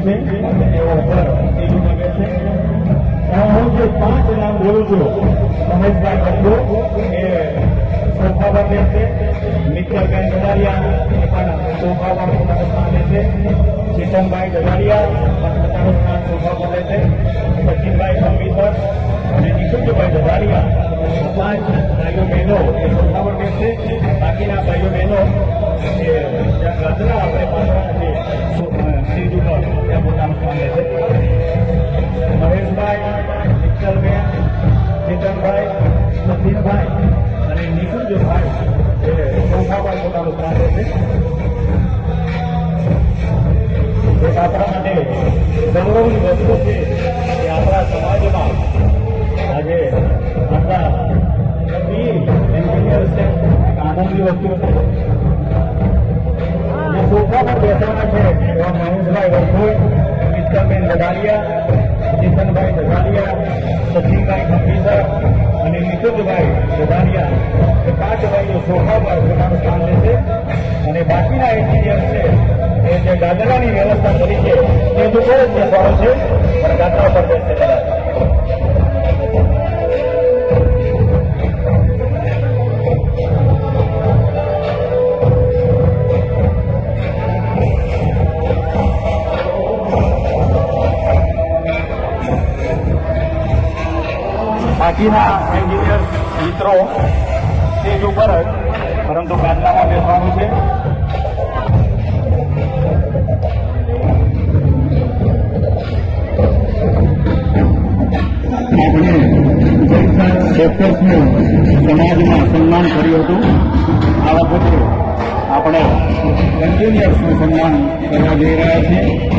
દીકરી છે એવો ઉપર ત્રીજું પગે છે. હું જે 5 નામ બોલું છું, મહેશભાઈ બંધુ એ સોફા પર બેસે, મિત્તલબેન ગડારિયા એ પણ સોફા પર પોતાનું સ્થાન લેશે, ચેતનભાઈ ગડારિયા પણ પોતાનું સ્થાન સોફા પર લેશે, સચિનભાઈ સંગીતર અને નિકુંજભાઈ ગડારિયા 5 ભાઈઓ બહેનો એ સોફા પર બેસશે. બાકીના ભાઈઓ બહેનો એ જ્યાં ગાદલા આપણે પાછળ સ્ટેજ ઉપર ત્યાં પોતાનું સ્થાન લેશે. મહેશભાઈ, મિત્તલબેન, ચેતનભાઈ, સચિનભાઈ અને નિકુંજભાઈ એ સોફા પર પોતાનું સ્થાન લેશે. એક આપણા માટે ગૌરવની વસ્તુ છે કે આપણા સમાજમાં આજે આપણા વીર એન્જિનિયર્સ છે, આનંદની વસ્તુ છે. જે સોફા પર બેસવાના છે એવા મહેશભાઈ વરખોઈ, મિત્તલબેન ગડારિયા, ચેતનભાઈ ગડારિયા, સચિનભાઈ ખંભીસર અને નિકુંજભાઈ ગડારિયા એ 5 ભાઈઓ સોફા પર પોતાનું સ્થાન લેશે. અને બાકીના એન્જિનિયર છે એ જે ગાદલાની વ્યવસ્થા કરી છે એ લોકો જ બેસવાનો છે, પણ ગાદલા પર બેસે કદાચ. બાકીના એન્જિનિયર મિત્રો સ્ટેજ ઉપર જ, પરંતુ ગાદલામાં બેસવાનું છે. આપણે ડોક્ટર્સનું સમાજમાં સન્માન કર્યું હતું, આ વખતે આપણે એન્જિનિયર્સનું સન્માન કરવા જઈ રહ્યા છીએ.